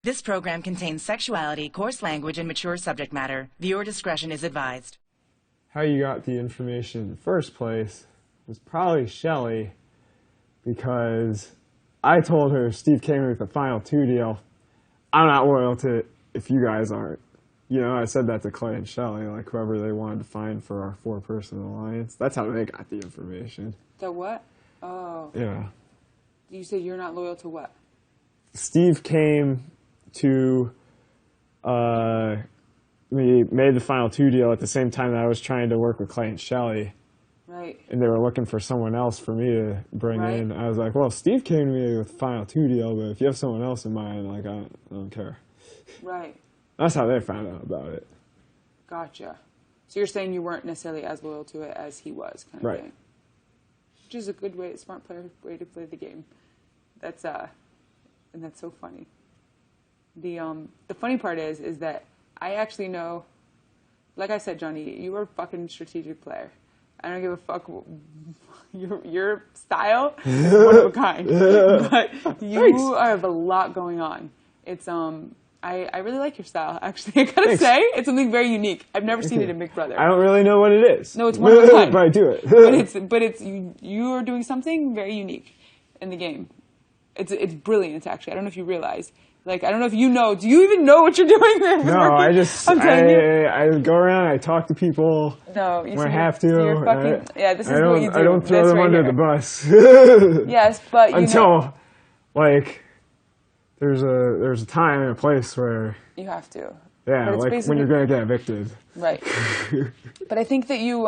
This program contains sexuality, coarse language, and mature subject matter. Viewer discretion is advised. How you got the information in the first place was probably Shelly, because I told her Steve came in with a Final 2 deal. I'm not loyal to it if you guys aren't. You know, I said that to Clay and Shelly, like whoever they wanted to find for our 4-person alliance. That's how they got the information. The what? Oh. Yeah. You said you're not loyal to what? Steve came to we made the Final 2 deal at the same time that I was trying to work with Clay and Shelly. Right. And they were looking for someone else for me to bring in. I was like, well, Steve came to me with the Final 2 deal, but if you have someone else in mind, like, I don't care. Right. That's how they found out about it. Gotcha. So you're saying you weren't necessarily as loyal to it as he was, kind of thing. Which is a good way, smart way to play the game. That's and that's so funny. The funny part is that I actually know, like I said, Johnny, you are a fucking strategic player. I don't give a fuck. Your style is one of a kind, but you have a lot going on. It's I really like your style. Actually, I gotta say, it's something very unique. I've never seen it in Big Brother. I don't really know what it is. No, it's one of a kind. But I do it. but it's you are doing something very unique in the game. It's brilliant, actually. I don't know if you realize. Like, I don't know if you know. Do you even know what you're doing there? No, I just, I go around, I talk to people no, when I have to. You're fucking, yeah, this is what you do. I don't throw them under the bus. Yes, but you Until, like, there's a time and a place where... You have to. Yeah, like when you're going to get evicted. Right. But I think that you...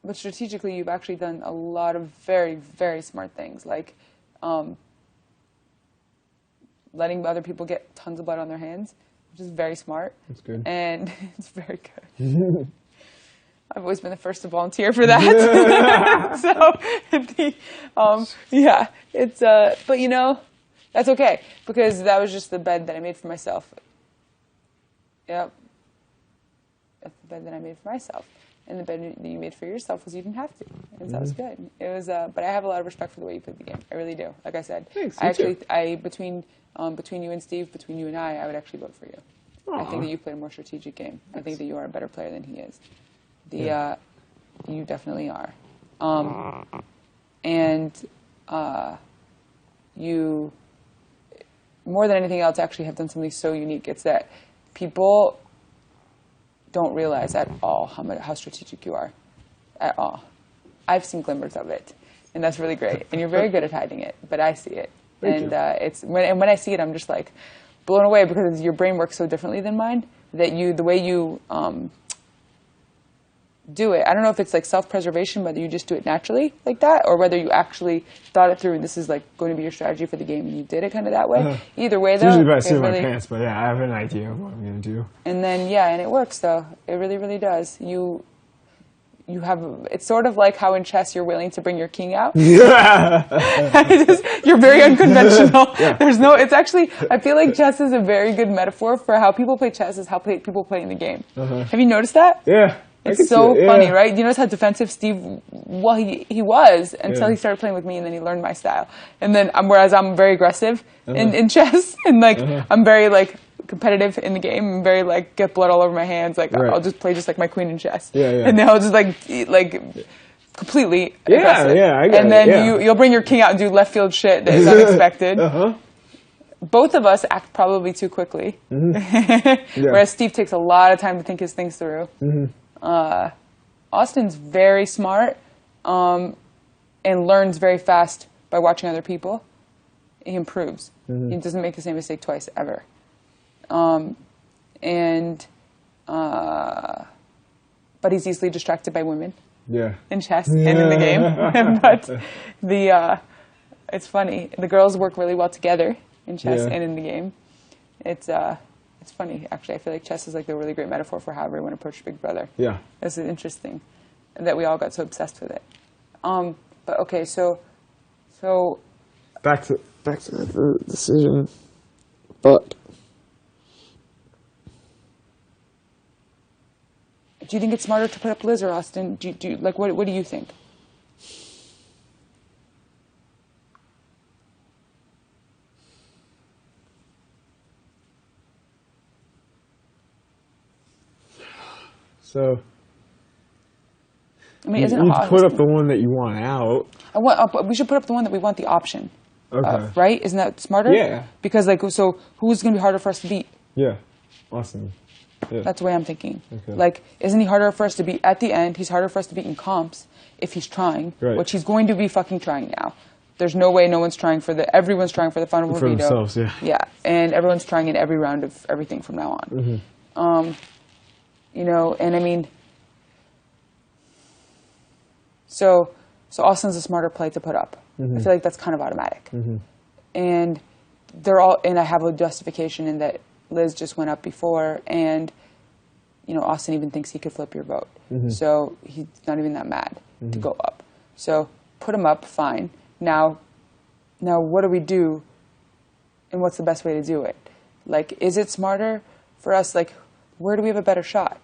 But strategically, you've actually done a lot of very, very smart things. Like... letting other people get tons of blood on their hands, which is very smart. That's good. And it's very good. I've always been the first to volunteer for that. Yeah, it's, but you know, that's okay, because that was just the bed that I made for myself. Yep. That's the bed that I made for myself. And the bed that you made for yourself was you didn't have to. And that was good. It was, but I have a lot of respect for the way you played the game. I really do. Like I said, thanks, between you and Steve, between you and I would actually vote for you. Aww. I think that you played a more strategic game. I think that you are a better player than he is. You definitely are. You, more than anything else, actually have done something so unique. It's that people don't realize at all how strategic you are, at all. I've seen glimmers of it, and that's really great. And you're very good at hiding it, but I see it. When I see it, I'm just like blown away, because your brain works so differently than mine. That the way you do it, I don't know if it's like self-preservation, whether you just do it naturally like that, or whether you actually thought it through and this is like going to be your strategy for the game and you did it kind of that way. Either way, though, it's usually by seeing my pants, but yeah, I have an idea of what I'm going to do. And then and it works though. It really, really does. You have, it's sort of like how in chess you're willing to bring your king out. Yeah. You're very unconventional. Yeah. It's actually, I feel like chess is a very good metaphor for how people play chess, is how people play in the game. Have you noticed that? Yeah. It's so funny, right? You notice how defensive Steve, well, he was until he started playing with me, and then he learned my style. And then, whereas I'm very aggressive in chess, and like, I'm very like competitive in the game. I'm very like, get blood all over my hands. Like, I'll just play just like my queen in chess. And then I'll just like completely aggressive. I get then you'll bring your king out and do left field shit that is unexpected. Both of us act probably too quickly. Whereas Steve takes a lot of time to think his things through. Austin's very smart and learns very fast by watching other people. He improves. He doesn't make the same mistake twice, ever. But he's easily distracted by women. In chess and in the game. But it's funny. The girls work really well together in chess and in the game. It's funny, actually. I feel like chess is like a really great metaphor for how everyone approached Big Brother. Yeah. This is interesting that we all got so obsessed with it. But okay, so back to the decision. But do you think it's smarter to put up Liz or Austin? Do you like what do you think? So I mean, you isn't it need to hot? put up the one that you want out. We should put up the one that we want the option. Okay. Right? Isn't that smarter? Yeah. Because so who's going to be harder for us to beat? Yeah. Awesome. Yeah. That's the way I'm thinking. Okay. Like, isn't he harder for us to beat at the end? He's harder for us to beat in comps if he's trying, Right. which he's going to be fucking trying now. There's no way everyone's trying for the Final Four For veto. themselves, yeah. Yeah, and everyone's trying in every round of everything from now on. Mm-hmm. You know, and I mean, so Austin's a smarter play to put up. Mm-hmm. I feel like that's kind of automatic. And I have a justification in that Liz just went up before, and you know, Austin even thinks he could flip your vote. So he's not even that mad to go up. So put him up, fine. Now what do we do, and what's the best way to do it? Like, is it smarter for us, like, where do we have a better shot?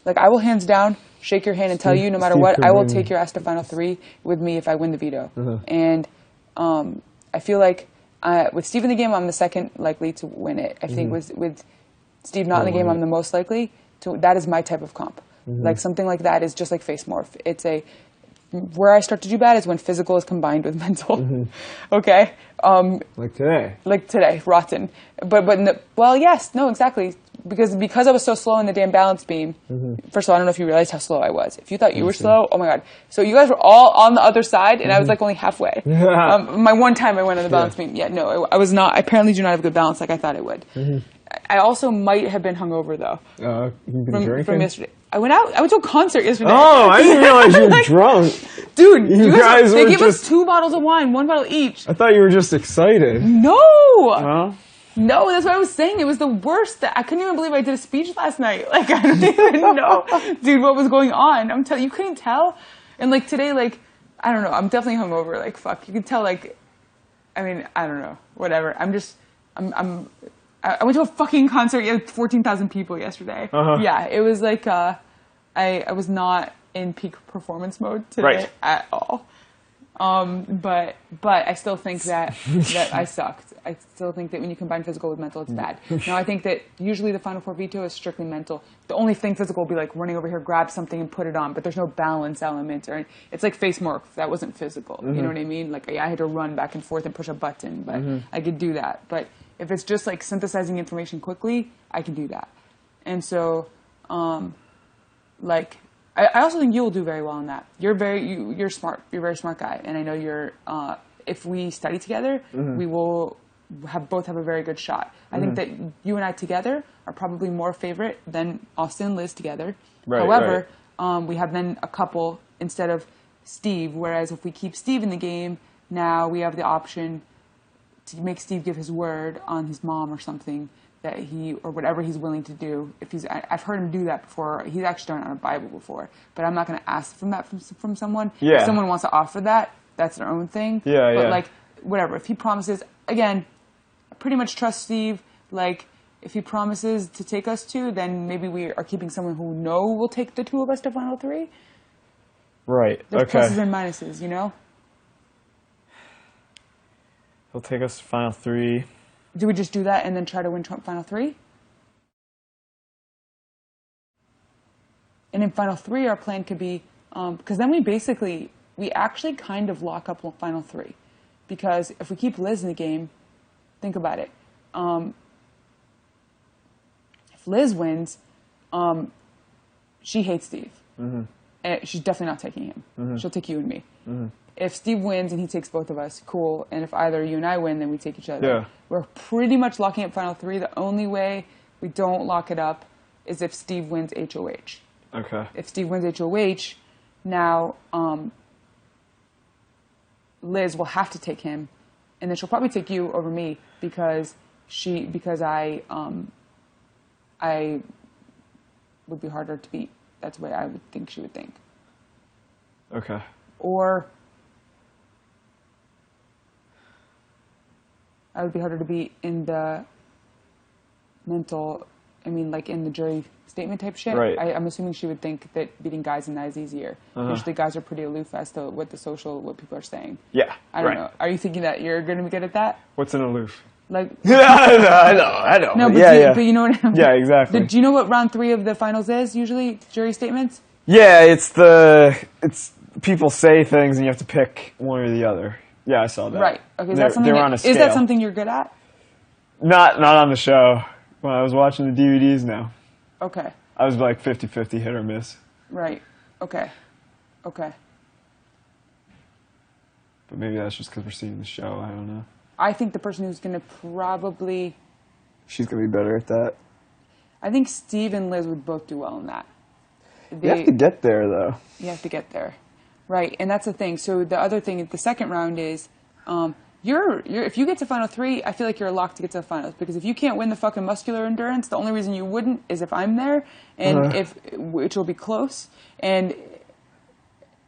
Like, I will hands down shake your hand and tell you, no matter what, I will take your ass to Final Three with me if I win the veto. And I feel like with Steve in the game, I'm the second likely to win it. I think with Steve not in the game, I'm the most likely to. That is my type of comp. Like, something like that is just like face morph. It's where I start to do bad is when physical is combined with mental. Okay? Like today. Like today, rotten. Exactly. Because I was so slow in the damn balance beam. First of all, I don't know if you realized how slow I was. If you thought you were slow, oh my god. So you guys were all on the other side, and I was like only halfway. My one time I went on the balance beam. Yeah, no, I was not. I apparently do not have good balance like I thought I would. I also might have been hungover though. You've been drinking? From yesterday. I went to a concert yesterday. Oh, I didn't realize you were drunk. Dude, you guys they were gave us 2 bottles of wine, 1 bottle each. I thought you were just excited. No! Huh? No, that's what I was saying. It was the worst. I couldn't even believe I did a speech last night. Like, I don't even know, dude, what was going on. I'm telling you, couldn't tell. And like today, like, I don't know. I'm definitely hungover. Like, fuck, you can tell. Like, I mean, I don't know. Whatever. I went to a fucking concert. You had 14,000 people yesterday. Yeah, it was like I was not in peak performance mode today at all. But I still think that I sucked. I still think that when you combine physical with mental, it's bad. Now, I think that usually the Final Four veto is strictly mental. The only thing physical will be like running over here, grab something and put it on, but there's no balance element. It's like face morph. That wasn't physical. You know what I mean? Like, I had to run back and forth and push a button, but I could do that. But if it's just like synthesizing information quickly, I can do that. And so, like, I also think you will do very well in that. You're smart. You're a very smart guy, and I know you're. If we study together, we will both have a very good shot. I think that you and I together are probably more favorite than Austin and Liz together. Right, However, we have then a couple instead of Steve. Whereas if we keep Steve in the game, now we have the option to make Steve give his word on his mom or something. That or whatever he's willing to do. I've heard him do that before. He's actually done it on a Bible before, but I'm not going to ask from someone. Yeah. If someone wants to offer that, that's their own thing. Yeah, but yeah. like, whatever. If he promises, again, I pretty much trust Steve. Like, if he promises to take us to, then maybe we are keeping someone who will take the 2 of us to Final 3. Right. There's okay. pluses and minuses, you know. He'll take us to Final 3. Do we just do that and then try to win Final 3? And in Final 3, our plan could be, because then we actually kind of lock up Final 3. Because if we keep Liz in the game, think about it. If Liz wins, she hates Steve. And she's definitely not taking him. She'll take you and me. If Steve wins and he takes both of us, cool. And if either you and I win, then we take each other. Yeah. We're pretty much locking up Final 3. The only way we don't lock it up is if Steve wins HOH. Okay. If Steve wins HOH, now Liz will have to take him, and then she'll probably take you over me because I would be harder to beat. That's the way I would think she would think. Okay. Or I would be harder to beat in the mental, like in the jury statement type shit. Right. I'm assuming she would think that beating guys in that is easier. Usually guys are pretty aloof as to what people are saying. Yeah. I don't know. Are you thinking that you're going to be good at that? What's an aloof? Like, I know. no, but, but you know what? Yeah, exactly. Do you know what round 3 of the finals is usually? Jury statements. Yeah, it's people say things and you have to pick one or the other. Yeah, I saw that. Right. Okay. They're on a scale. Is that something you're good at? Not on the show. When I was watching the DVDs, no. Okay. I was like 50-50, hit or miss. Right. Okay. Okay. But maybe that's just because we're seeing the show. I don't know. I think the person who's going to probably... She's going to be better at that. I think Steve and Liz would both do well in that. You have to get there, though. You have to get there. Right, and that's the thing. So the other thing, the second round is, if you get to final 3, I feel like you're locked to get to the finals. Because if you can't win the fucking muscular endurance, the only reason you wouldn't is if I'm there, and which will be close, and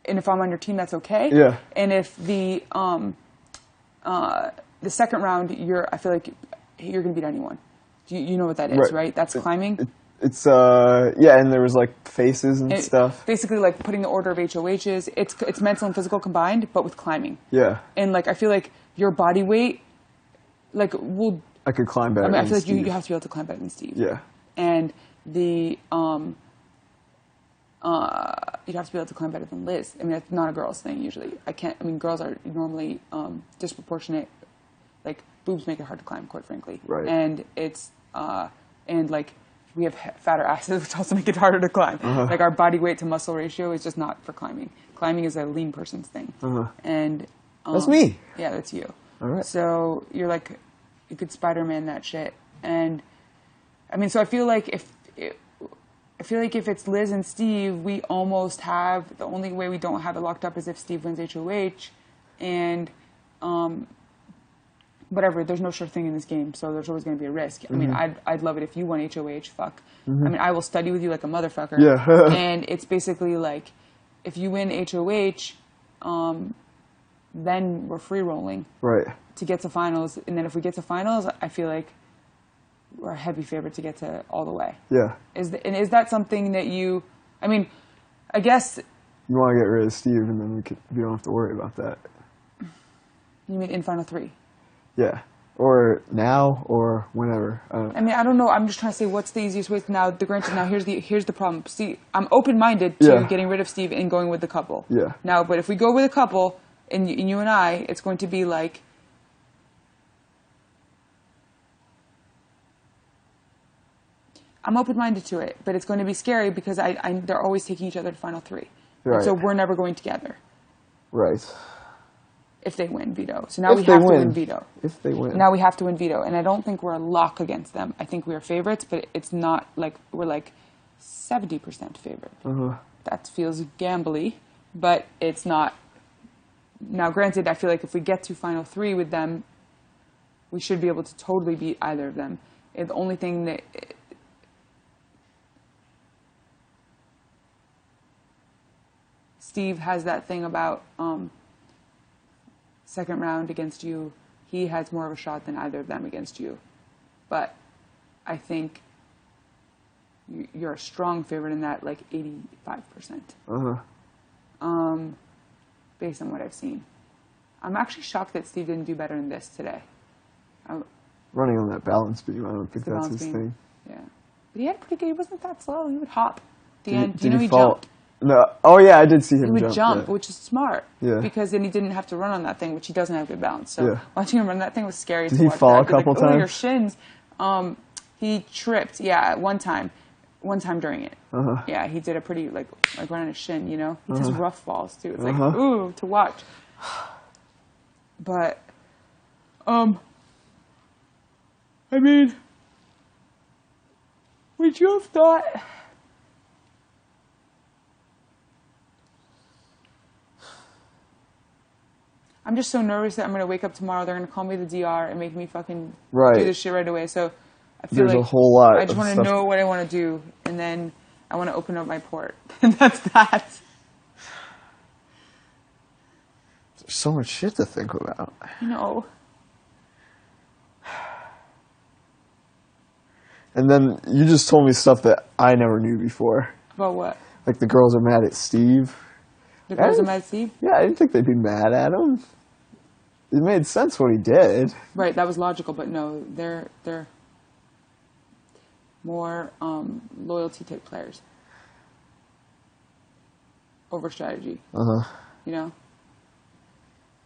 if I'm on your team, that's okay. Yeah. And if the second round, I feel like you're going to beat anyone. You know what that is, right? That's climbing. It's and there was like faces and stuff. Basically, like putting the order of HOHs. It's mental and physical combined, but with climbing. Yeah. And like I feel like your body weight, like will. I could climb better. I feel like you have to be able to climb better than Steve. Yeah. And the you'd have to be able to climb better than Liz. I mean, it's not a girl's thing usually. Girls are normally disproportionate. Like boobs make it hard to climb, quite frankly. Right. And it's and like. We have fatter asses, which also make it harder to climb. Like our body weight to muscle ratio is just not for climbing. Climbing is a lean person's thing. And that's me. Yeah, that's you. All right. So you're like, you could Spider-Man that shit. And I mean, so I feel like if it's Liz and Steve, we almost have the only way we don't have it locked up is if Steve wins HOH, and whatever, there's no sure thing in this game, so there's always going to be a risk. I mean, I'd love it if you won HOH, fuck. I mean, I will study with you like a motherfucker. Yeah. And it's basically like, if you win HOH, then we're free rolling. Right. To get to finals, and then if we get to finals, I feel like we're a heavy favorite to get to all the way. Yeah. Is that something that you, I mean, I guess... You want to get rid of Steve, and then we don't have to worry about that. You mean in final 3? Yeah. Or now, or whenever. I mean, I don't know. I'm just trying to say what's the easiest way. Now, here's the problem. See, I'm open-minded to getting rid of Steve and going with the couple. Yeah. Now, but if we go with a couple, and you and I, it's going to be like... I'm open-minded to it, but it's going to be scary because they're always taking each other to final 3. Right. And so we're never going together. Right. If they win veto. So now we have to win veto. If they win. Now we have to win veto. And I don't think we're a lock against them. I think we are favorites, but it's not like we're like 70% favorite. That feels gambly, but it's not. Now, granted, I feel like if we get to final 3 with them, we should be able to totally beat either of them. And the only thing that... Steve has that thing about... second round against you, he has more of a shot than either of them against you. But I think you're a strong favorite in that, like 85%. Based on what I've seen. I'm actually shocked that Steve didn't do better in this today. Running on that balance beam, I don't think that's his thing. Yeah. But he had pretty good, he wasn't that slow. He would hop at the end. Did he fall? Jumped? No. Oh, yeah, I did see him jump. He would jump, yeah. which is smart. Yeah. Because then he didn't have to run on that thing, which he doesn't have good balance. So watching him run that thing was scary to watch. Did he fall a couple times? Oh, your shins. He tripped, one time during it. Yeah, he did a pretty, like run on his shin, you know? He does rough falls, too. It's like, ooh, to watch. But, I mean, would you have thought... I'm just so nervous that I'm going to wake up tomorrow, they're going to call me the DR and make me fucking do this shit right away. So I feel There's a whole lot I just want to know what I want to do, and then I want to open up my port. And that's that. There's so much shit to think about. You know. And then you just told me stuff that I never knew before. About what? Like the girls are mad at Steve. The girls are mad at Steve? Yeah, I didn't think they'd be mad at him. it made sense what he did. Right, that was logical, but no, they're more loyalty type players over strategy. You know?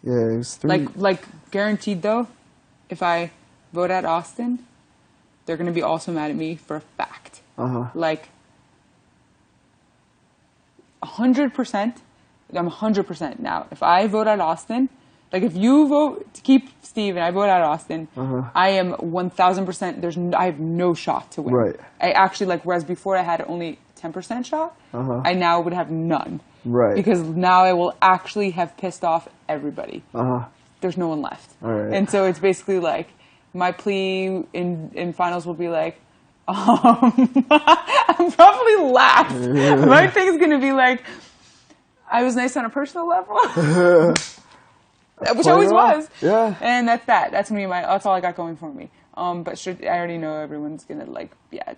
Yeah, it was 3. Like guaranteed though, if I vote at Austin, they're gonna be also mad at me for a fact. Like 100%. I'm 100% now. If I vote at Austin, like if you vote to keep Steve and I vote out Austin, I am 1,000%. I have no shot to win. Right. I actually whereas before I had only 10% shot, I now would have none. Right. Because now I will actually have pissed off everybody. There's no one left. All right. And so it's basically like my plea in finals will be like, I'm probably laugh. My thing is gonna be like, I was nice on a personal level. Which I always was. Yeah. And that's that. That's that's all I got going for me. But I already know everyone's gonna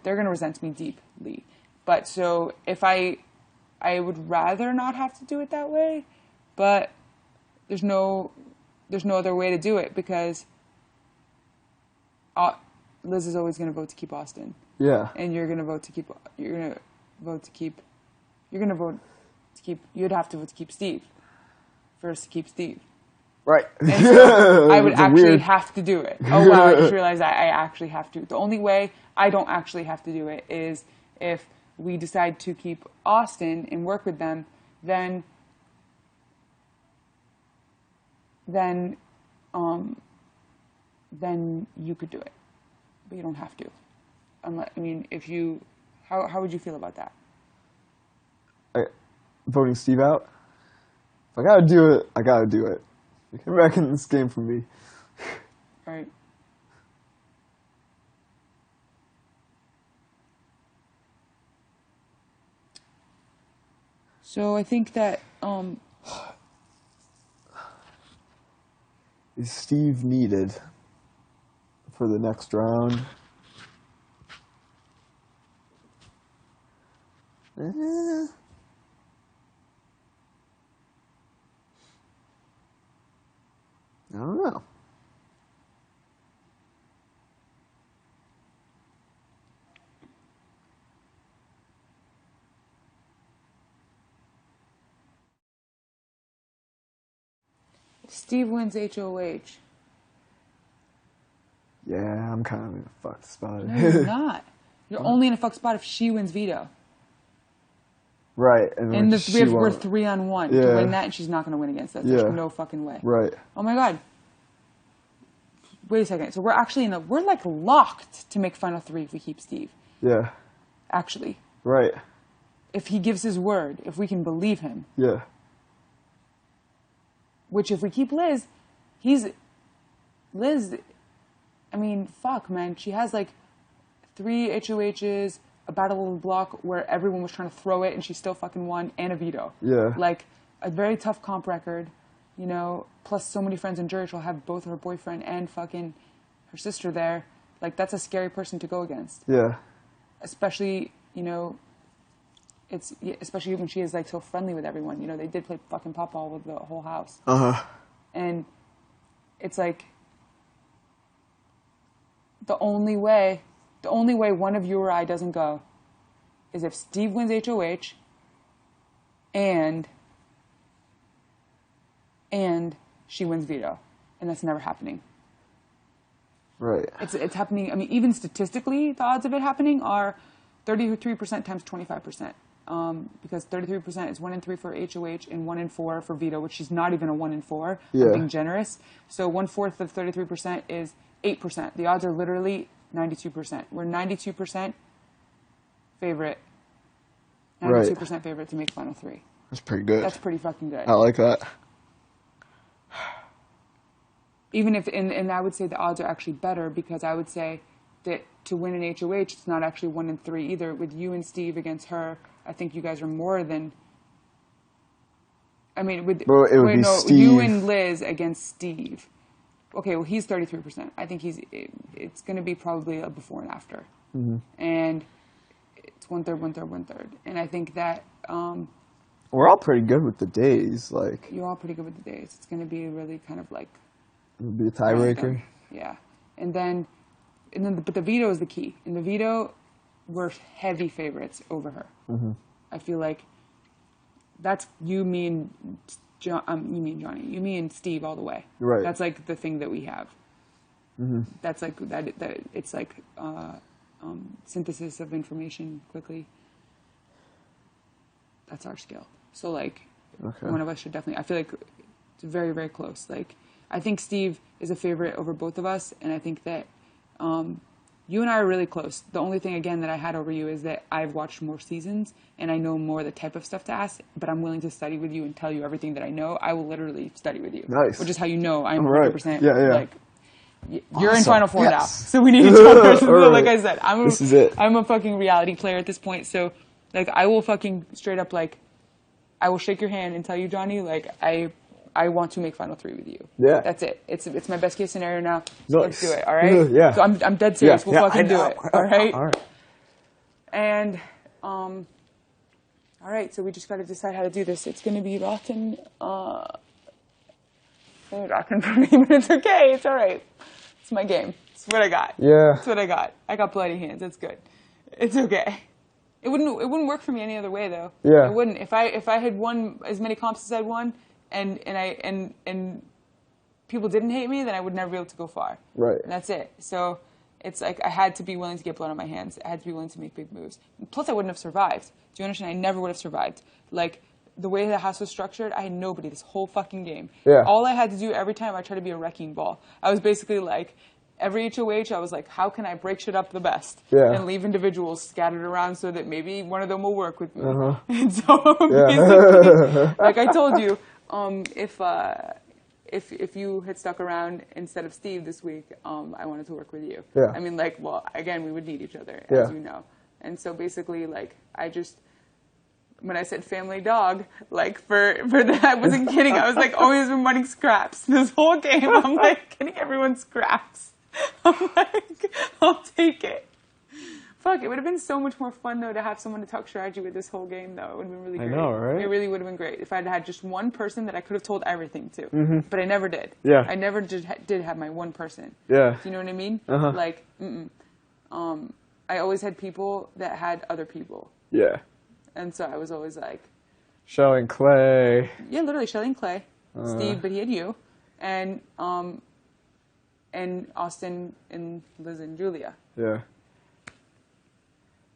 they're gonna resent me deeply. But so if I would rather not have to do it that way, but there's no other way to do it because Liz is always gonna vote to keep Austin. Yeah. And you'd have to vote to keep Steve. First to keep Steve. Right. And so I would actually have to do it. Oh, wow, I just realized I actually have to. The only way I don't actually have to do it is if we decide to keep Austin and work with them, then you could do it. But you don't have to. How would you feel about that? Voting Steve out? If I gotta do it, I gotta do it. You can reckon this game for me. Right. So I think that is Steve needed for the next round? I don't know. Steve wins HOH. Yeah, I'm kind of in a fucked spot. No, you're not. You're only in a fucked spot if she wins veto. Right. And we're 3-on-1 Yeah. to win that, and she's not going to win against us. There's no fucking way. Right. Oh my god. Wait a second. So we're actually we're locked to make Final 3 if we keep Steve. Yeah. Actually. Right. If he gives his word, if we can believe him. Yeah. Which if we keep Liz, I mean, fuck, man. She has 3 HOHs, a battle of the block where everyone was trying to throw it and she still fucking won, and a veto. Yeah. A very tough comp record, plus so many friends in jury. She'll have both her boyfriend and fucking her sister there. That's a scary person to go against. Yeah. Especially, especially when she is so friendly with everyone. They did play fucking pop ball with the whole house. And it's the only way one of you or I doesn't go is if Steve wins HOH and she wins veto. And that's never happening. Right. It's happening. I mean, even statistically, the odds of it happening are 33% times 25%. Because 33% is 1 in 3 for HOH and 1 in 4 for veto, which is not even a 1 in 4. Yeah. I'm being generous. So 1/4 of 33% is 8%. The odds are literally 92%. We're 92% favorite. 92% favorite to make Final 3. That's pretty good. That's pretty fucking good. I like that. Even if, and I would say the odds are actually better because I would say that to win an HOH, it's not actually 1 in 3 either. With you and Steve against her, I think you guys are more than. I mean, Steve. You and Liz against Steve. Okay, well, he's 33%. I think it's going to be probably a before and after. Mm-hmm. And it's 1/3, 1/3, 1/3. And I think that. We're all pretty good with the days. You're all pretty good with the days. It's going to be really kind of It'd be a tiebreaker. Yeah. And then, but the veto is the key. In the veto, we're heavy favorites over her. Mm-hmm. I feel like that's you, me, and Johnny. You, me, and Steve all the way. Right. That's like the thing that we have. Mm-hmm. That's like that. It's like synthesis of information quickly. That's our skill. So like, one of us should definitely. I feel like it's very, very close. Like, I think Steve is a favorite over both of us, and I think that you and I are really close. The only thing, again, that I had over you is that I've watched more seasons, and I know more the type of stuff to ask, but I'm willing to study with you and tell you everything that I know. I will literally study with you. Nice. Which is how you know I'm right. 100%. Yeah. Like, you're in Awesome. Final Four now, Yes. so we need each other. So All like right. I said, This is it. I'm a fucking reality player at this point, so like I will fucking straight up like, I will shake your hand and tell you, Johnny, like I want to make Final Three with you. Yeah. That's it. It's my best case scenario now. So let's Nice. do it. All right. Yeah. So I'm dead serious. Yeah. We'll Yeah, fucking I do know. it. All right. All right. And all right. So we just got to decide how to do this. It's gonna be rotten. Rotten for me, but it's okay. It's all right. It's my game. It's what I got. Yeah. That's what I got. I got bloody hands. That's good. It's okay. It wouldn't work for me any other way though. Yeah. It wouldn't. If I had won as many comps as I'd won, and people didn't hate me, then I would never be able to go far. Right. And that's it. So it's like I had to be willing to get blood on my hands. I had to be willing to make big moves. Plus, I wouldn't have survived. Do you understand? I never would have survived. Like the way the house was structured, I had nobody this whole fucking game. Yeah. All I had to do every time I tried to be a wrecking ball. I was basically like. Every HOH, I was like, how can I break shit up the best? Yeah. And leave individuals scattered around so that maybe one of them will work with me. Uh-huh. And so, Yeah. basically, like I told you, if you had stuck around instead of Steve this week, I wanted to work with you. Yeah. I mean, like, well, again, we would need each other, Yeah. as you know. And so basically, like, when I said family dog, like for that, I wasn't kidding. I was like always been wanting scraps this whole game. I'm like getting everyone scraps. I'm like, I'll take it. Fuck, it would have been so much more fun though to have someone to talk strategy with this whole game though. It would have been really great. I know, right? It really would have been great if I'd had just one person that I could have told everything to. Mm-hmm. But I never did. Yeah. I never did have my one person. Yeah. Do you know what I mean? Uh-huh. Like, I always had people that had other people. Yeah. And so I was always like, Shell and Clay. yeah, literally Shelly and Clay, Steve, but he had you, and Austin and Liz and Julia. Yeah.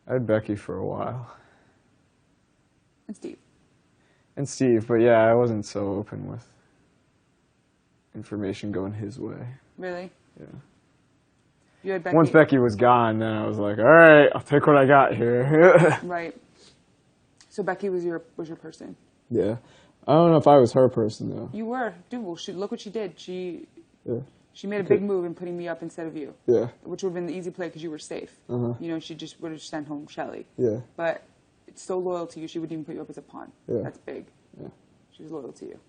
I had Becky for a while. And Steve. And Steve, but yeah, I wasn't so open with information going his way. Really? Yeah. You had Becky. Once Becky was gone, then I was like, all right, I'll take what I got here. Right. So Becky was your person. Yeah. I don't know if I was her person, though. You were, dude. Well, look what she did. She Yeah. made a big move in putting me up instead of you. Yeah. Which would have been the easy play because you were safe. Uh-huh. You know, she just would have sent home Shelly. Yeah. But it's so loyal to you, she wouldn't even put you up as a pawn. Yeah. That's big. Yeah. She was loyal to you.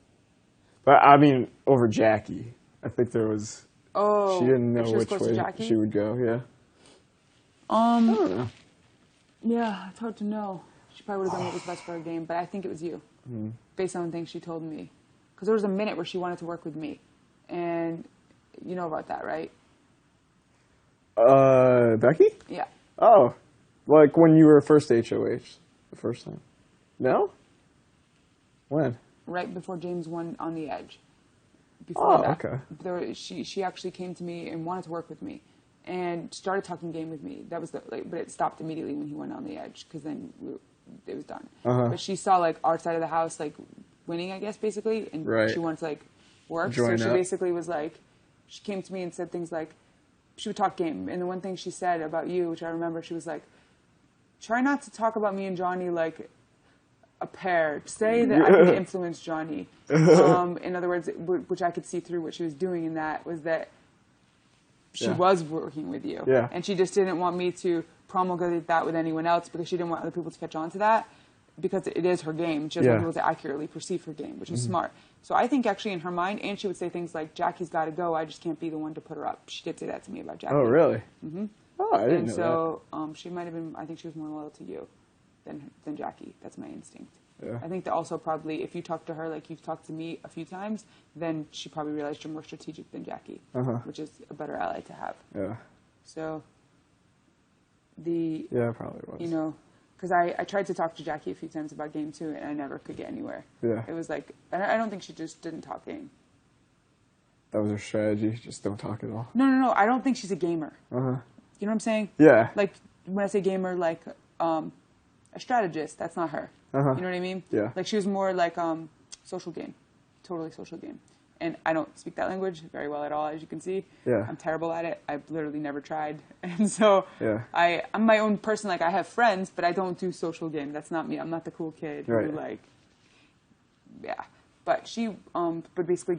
But, I mean, over Jackie. I think there was... Oh, she didn't know if she was which close to way Jackie? she would go, yeah. I don't know. Yeah, it's hard to know. She probably would have done what was best for her game, but I think it was you, based on things she told me. Because there was a minute where she wanted to work with me, and you know about that, right? Becky? Yeah. Oh. Like when you were first HOH, the first time. No? When? Right before James won on the edge. Before that, okay. She actually came to me and wanted to work with me, and started talking game with me. That was but it stopped immediately when he went on the edge because then it was done. Uh-huh. But she saw like our side of the house like winning, I guess, basically, and Right. she wanted to like work. Join so she up. basically was like, she came to me and said things like, she would talk game, and the one thing she said about you, which I remember, she was like, try not to talk about me and Johnny like a pair. Say that I could influence Johnny. In other words, which I could see through what she was doing in that, was that she was working with you. Yeah. And she just didn't want me to promulgate that with anyone else because she didn't want other people to catch on to that because it is her game. She doesn't want people to accurately perceive her game, which is smart. So I think actually in her mind, and she would say things like, Jackie's got to go. I just can't be the one to put her up. She did say that to me about Jackie. Oh, really? Mm-hmm. Oh, I didn't know so she might have been, I think she was more loyal to you than Jackie. That's my instinct. Yeah. I think that also probably if you talk to her like you've talked to me a few times, then she probably realized you're more strategic than Jackie, which is a better ally to have. Yeah. So yeah, it probably was. You know, because I tried to talk to Jackie a few times about game 2 and I never could get anywhere. Yeah. It was like, I don't think she just didn't talk game. That was her strategy. Just don't talk at all. No. I don't think she's a gamer. You know what I'm saying? Yeah. Like when I say gamer, like a strategist. That's not her. You know what I mean? Yeah. Like she was more like social game, totally social game. And I don't speak that language very well at all, as you can see. Yeah. I'm terrible at it. I've literally never tried. And so yeah. I'm my own person. Like I have friends, but I don't do social game. That's not me. I'm not the cool kid who like, yeah. But she would basically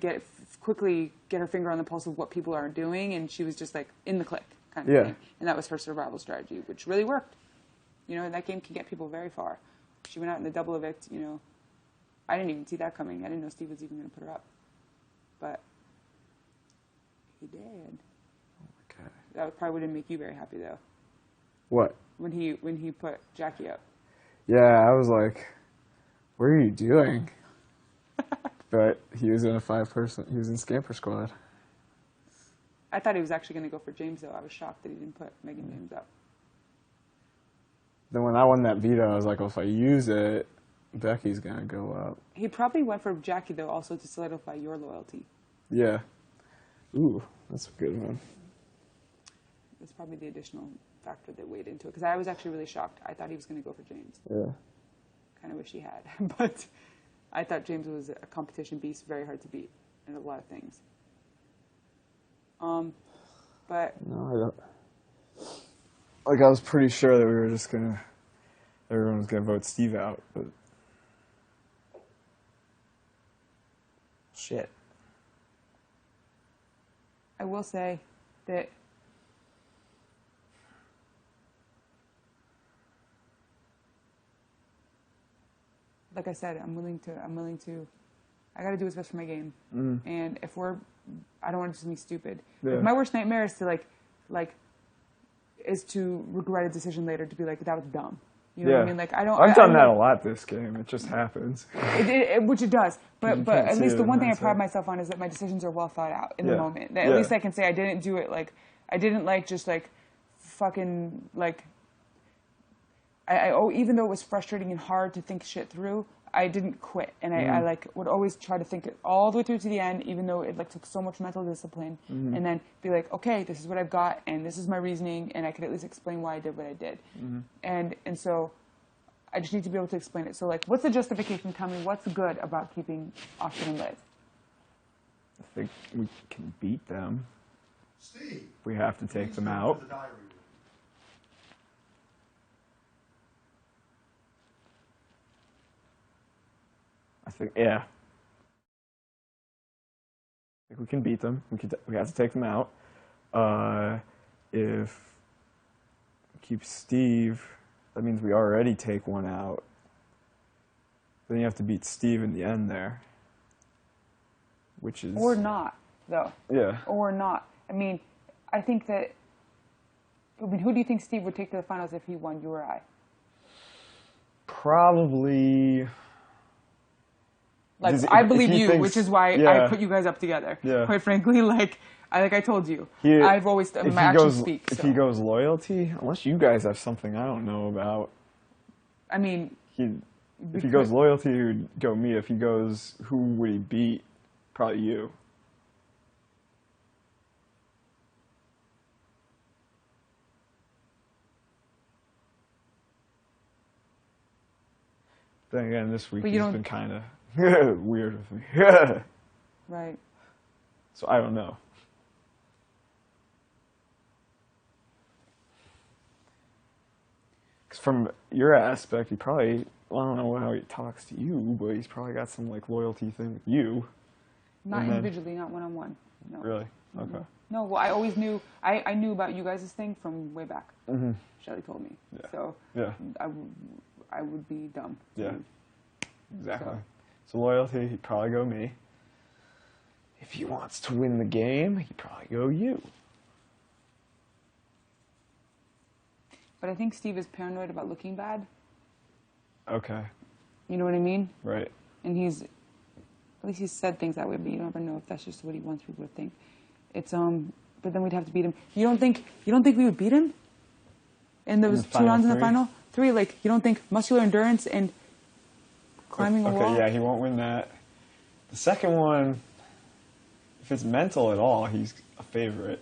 quickly get her finger on the pulse of what people are doing, and she was just like in the click kind of thing. And that was her survival strategy, which really worked. You know, that game can get people very far. She went out in the double evict, you know. I didn't even see that coming. I didn't know Steve was even going to put her up. But he did. Okay. That probably wouldn't make you very happy, though. What? When he put Jackie up. Yeah, I was like, what are you doing? But he was in a 5-person. He was in Scamper Squad. I thought he was actually going to go for James, though. I was shocked that he didn't put Megan James up. Then when I won that veto, I was like, well, if I use it, Becky's going to go up. He probably went for Jackie, though, also to solidify your loyalty. Yeah. Ooh, that's a good one. That's probably the additional factor that weighed into it. Because I was actually really shocked. I thought he was going to go for James. Yeah. Kind of wish he had. But I thought James was a competition beast, very hard to beat in a lot of things. But... No, I don't... Like, I was pretty sure that we were just going to... Everyone was going to vote Steve out, but... Shit. I will say that like I said, I'm willing to I gotta do what's best for my game. And if I don't want it to be stupid. Yeah. Like, my worst nightmare is to is to regret a decision later, to be like, that was dumb. You know what I mean? Like, I've done that a lot this game. It just happens. Which it does. But at least the one thing I pride myself myself on is that my decisions are well thought out in the moment. That Yeah. At least I can say I didn't do it like, I didn't like just like fucking like, even though it was frustrating and hard to think shit through, I didn't quit. And I like would always try to think it all the way through to the end, even though it like took so much mental discipline. And then be like, okay, this is what I've got, and this is my reasoning, and I could at least explain why I did what I did. And so I just need to be able to explain it. So like, what's the justification? Tell me what's good about keeping Austin and Liz. I think we can beat them. Steve, We have to take them out. the diary room. I think, yeah. I think we can beat them. We have to take them out. If we keep Steve, that means we already take one out. Then you have to beat Steve in the end there. Which is... Or not, though. Yeah. Or not. I mean, I think that... I mean, who do you think Steve would take to the finals if he won, you or I? Probably... Like, Does- I if believe he you, thinks- which is why yeah. I put you guys up together. Yeah. Quite frankly, like I told you, He- I've always if my he actions goes, speak. If So. he goes loyalty, unless you guys have something I don't know about, I mean, if he goes loyalty, he would go me. If he goes, who would he beat? Probably you. Then again, this week But you has don't- been kind of weird with me. right? So I don't know. Because from your aspect, he probably, well, I don't know how he talks to you, but he's probably got some like loyalty thing with you. Not And then- individually, not one-on-one. No. Really? Okay. No, well, I always knew. I knew about you guys' thing from way back. Mm-hmm. Shelly told me. Yeah. So Yeah. I would be dumb. Yeah. Exactly. So- So loyalty, he'd probably go me. If he wants to win the game, he'd probably go you. But I think Steve is paranoid about looking bad. Okay. You know what I mean? Right. And at least he's said things that way, but you never know if that's just what he wants people to think. It's but then we'd have to beat him. You don't think we would beat him in those 2 rounds in the final? 3, like, you don't think muscular endurance and climbing a wall? Okay, yeah, he won't win that. The second one, if it's mental at all, he's a favorite.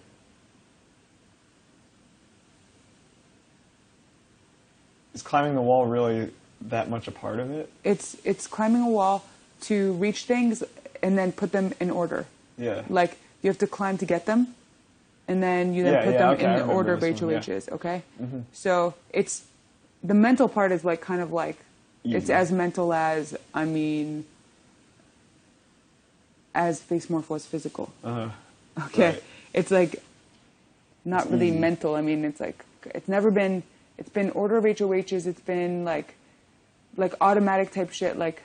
Is climbing the wall really that much a part of it? It's climbing a wall to reach things and then put them in order. Yeah. Like, you have to climb to get them, and then you then put them okay, in the order of HOHs, okay? Mm-hmm. So it's, the mental part is like, kind of like, easy. It's as mental as, I mean, as Face Morpho is physical. Uh-huh. Okay? Right. It's like, not It's really easy. mental. I mean, it's like, it's been order of HOHs, it's been like automatic type shit, like,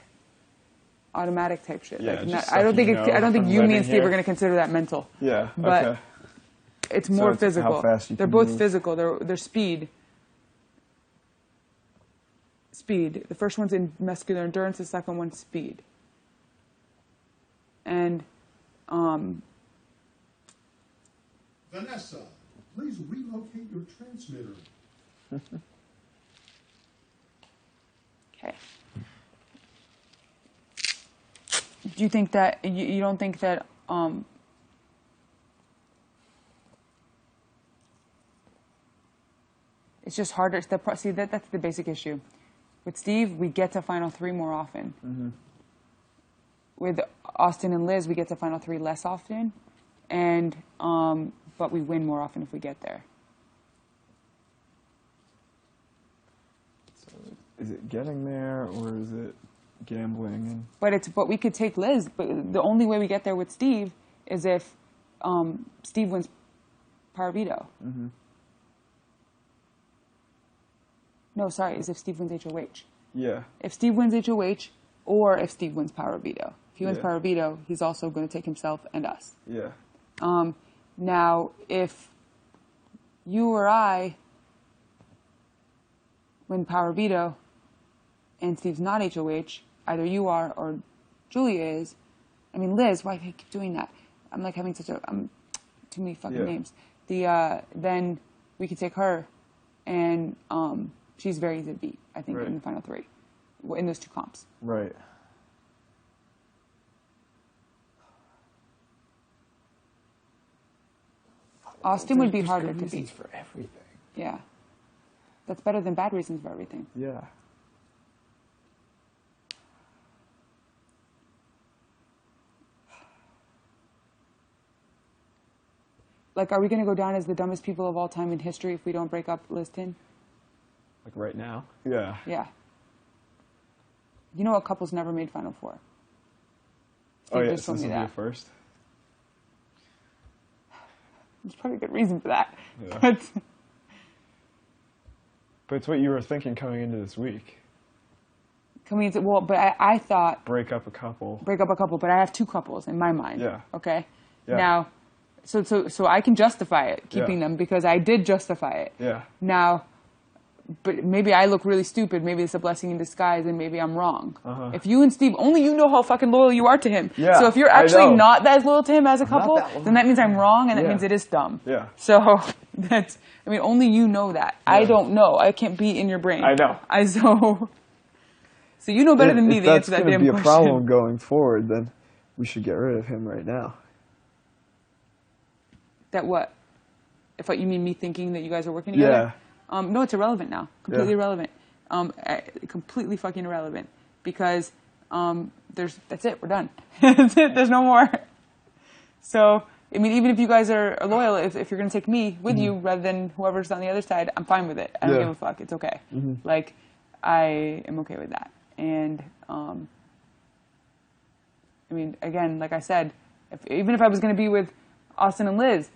automatic type shit. Yeah, like, just I don't think stuff you I don't think know you, from me, and living Steve are here. going to consider that mental. Yeah, But okay. it's more it's how physical. fast you They're can both move. physical. They're speed. Speed. The first one's in muscular endurance. The second one's speed. And Vanessa, please relocate your transmitter. okay. Do you think that you don't think that it's just harder? See, that's the basic issue. With Steve, we get to Final 3 more often. Mm-hmm. With Austin and Liz, we get to Final 3 less often, and but we win more often if we get there. So is it getting there, or is it gambling? But we could take Liz. But the only way we get there with Steve is if Steve wins Power Veto. Mm-hmm. No, sorry, is if Steve wins HOH. Yeah. If Steve wins HOH, or if Steve wins Power Veto. If he wins Power Veto, he's also going to take himself and us. Yeah. Now, if you or I win Power Veto and Steve's not HOH, either you are or Julia is. I mean, Liz, why do I keep doing that? I'm like having too many fucking names. Then we could take her, and she's very easy to beat, I think, in the Final 3, in those 2 comps. Right. Austin would be harder to There's beat. reasons for everything. Yeah. That's better than bad reasons for everything. Yeah. Like, are we going to go down as the dumbest people of all time in history if we don't break up Liz Tin? Like right now? Yeah. Yeah. You know what couple's never made Final 4? Oh, yeah, just told since me it'll be that. a first? There's probably a good reason for that. Yeah. But it's what you were thinking coming into this week. but I thought Break up a couple. but I have 2 couples in my mind. Yeah. Okay? Yeah. Now, so I can justify it, keeping them, because I did justify it. Yeah. Now, but maybe I look really stupid. Maybe it's a blessing in disguise, and maybe I'm wrong. Uh-huh. If you and Steve, only you know how fucking loyal you are to him. Yeah, so if you're I actually know. not as loyal to him as a couple, that loyal. then that means I'm wrong, and that Yeah. means it is dumb. Yeah. So only you know that. I don't know. I can't be in your brain. I know. So you know better than me If the that's answer to that going to damn be a question. problem going forward, then we should get rid of him right now. That what? If you mean me thinking that you guys are working together? Yeah. No, it's irrelevant now. Completely Yeah. irrelevant. Completely fucking irrelevant. Because that's it. We're done. That's it. There's no more. So, I mean, even if you guys are loyal, if you're going to take me with you rather than whoever's on the other side, I'm fine with it. I don't Yeah. give a fuck. It's okay. Like, I am okay with that. And, I mean, again, like I said, even if I was going to be with Austin and Liz,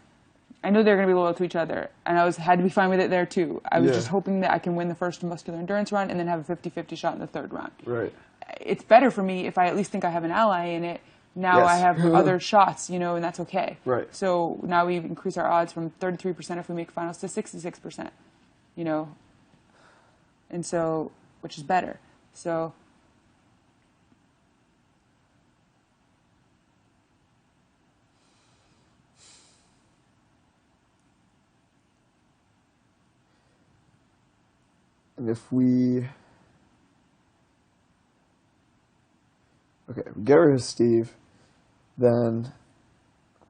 I know they're going to be loyal to each other, and I had to be fine with it there too. I was just hoping that I can win the first muscular endurance round and then have a 50-50 shot in the 3rd round. Right. It's better for me if I at least think I have an ally in it. Now I have other shots, and that's okay. Right. So now we increase our odds from 33% if we make finals to 66%, and so, which is better. So And if we... Okay, we get rid of Steve. Then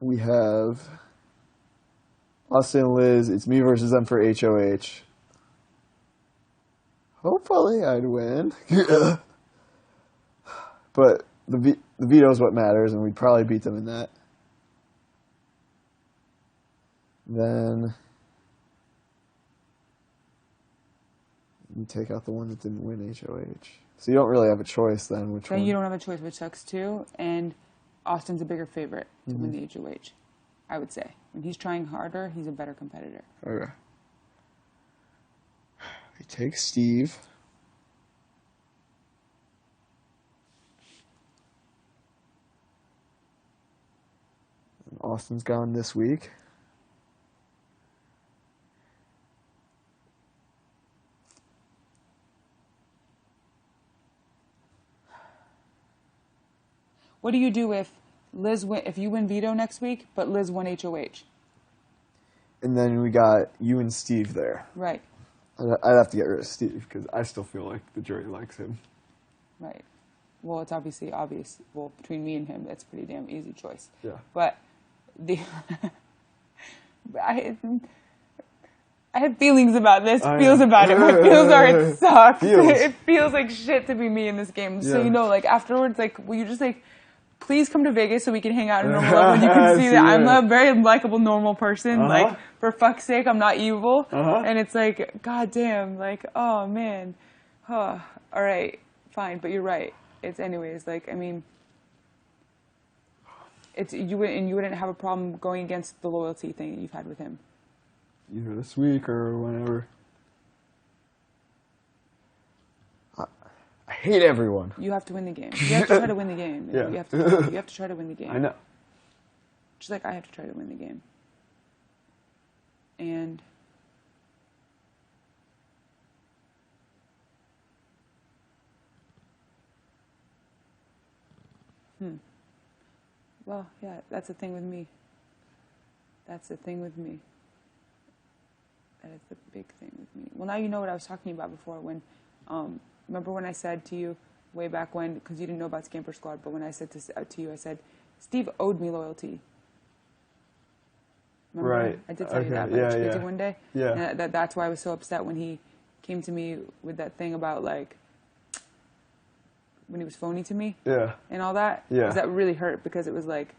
we have Austin and Liz. It's me versus them for HOH. Hopefully I'd win. But the veto is what matters, and we'd probably beat them in that. Then you take out the one that didn't win HOH. So you don't really have a choice then. Which Then one? you don't have a choice, which sucks too. And Austin's a bigger favorite to win the HOH, I would say. When he's trying harder, he's a better competitor. Okay. We take Steve. And Austin's gone this week. What do you do if if you win veto next week, but Liz won HOH? And then we got you and Steve there. Right, I'd have to get rid of Steve because I still feel like the jury likes him. right. Well, it's obviously obvious. Well, between me and him, that's a pretty damn easy choice. Yeah. But the I have feelings about this. Feels about it. My feels are it sucks. Feels. It feels like shit to be me in this game. So Yeah. you know, like afterwards, like will you just like please come to Vegas so we can hang out in normal level and you can see that I'm a very likable normal person. Like for fuck's sake, I'm not evil. And it's like, god damn, like oh man, all right, fine, but you're right. It's anyways like I mean. You wouldn't have a problem going against the loyalty thing that you've had with him. Either this week or whenever. I hate everyone. You have to win the game. You have to try to win the game. Yeah. You have to try to win the game. I know. Just like I have to try to win the game. And well, yeah, that's the thing with me. That's the thing with me. That is the big thing with me. Well, now you know what I was talking about before when, remember when I said to you way back when, because you didn't know about Scamper Squad, but when I said to you, I said, Steve owed me loyalty. Remember? Right. I did tell you that, like, one day. Yeah. And that's why I was so upset when he came to me with that thing about, like, when he was phony to me. Yeah. And all that. Yeah. 'Cause that really hurt because it was like,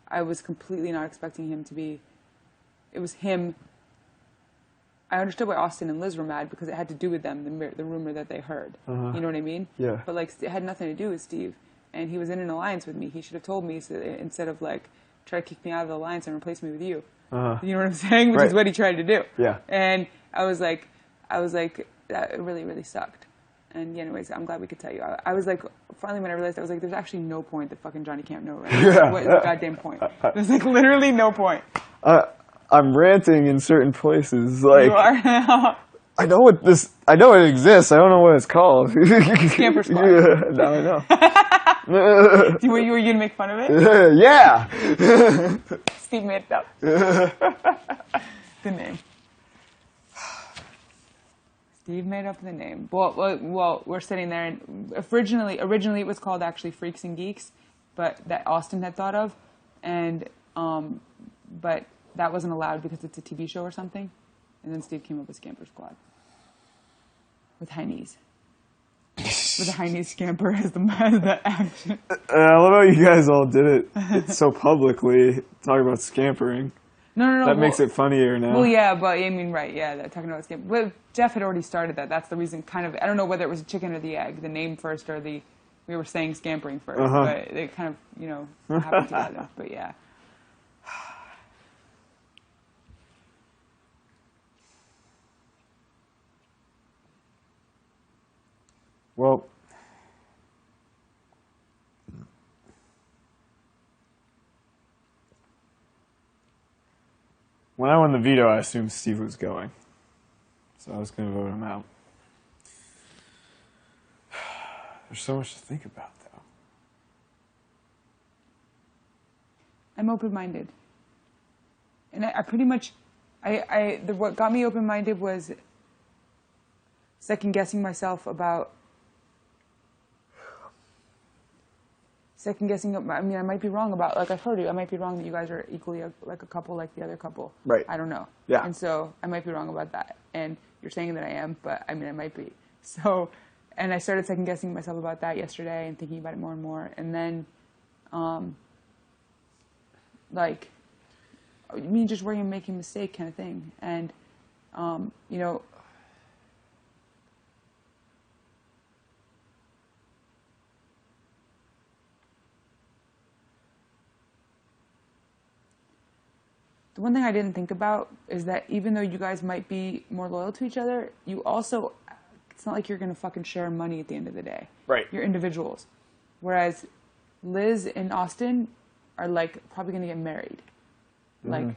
I was completely not expecting him to be, it was him. I understood why Austin and Liz were mad because it had to do with them, the rumor that they heard. You know what I mean? Yeah. But like, it had nothing to do with Steve. And he was in an alliance with me. He should have told me so instead of like, try to kick me out of the alliance and replace me with you. You know what I'm saying? Which is what he tried to do. Yeah. And I was like, that really, really sucked. And anyways, I'm glad we could tell you. I was like, finally when I realized, I was like, there's actually no point that fucking Johnny can't know, right? Yeah. What is the goddamn point? There's like literally no point. I'm ranting in certain places. Like You are now. I know it exists. I don't know what it's called. Scamper Squad. Yeah, now I know. Were you going to make fun of it? Yeah. Steve made it up. The name. Steve made up the name. Well, we're sitting there, and originally it was called actually Freaks and Geeks, but that Austin had thought of, and but that wasn't allowed because it's a TV show or something, and then Steve came up with Scamper Squad with high knees. With a high knee scamper as the action. I love how you guys all did it so publicly, talking about scampering. No. That makes it funnier now. Well, yeah, but I mean, right, yeah, talking about scamper. But Jeff had already started that. That's the reason, kind of. I don't know whether it was a chicken or the egg, the name first, or we were saying scampering first, but they kind of, happened together. But yeah. Well, when I won the veto, I assumed Steve was going. So I was going to vote him out. There's so much to think about, though. I'm open-minded. And I pretty much, what got me open-minded was, second guessing myself about I mean, I might be wrong about, like I've heard you, I might be wrong that you guys are equally like a couple like the other couple. Right. I don't know. Yeah. And so I might be wrong about that. And you're saying that I am, but I mean, I might be. So, and I started second guessing myself about that yesterday and thinking about it more and more. And then, like, me just worrying and making a mistake kind of thing. And, you know, the one thing I didn't think about is that even though you guys might be more loyal to each other, you also, it's not like you're going to fucking share money at the end of the day. Right. You're individuals. Whereas Liz and Austin are like probably going to get married. Like,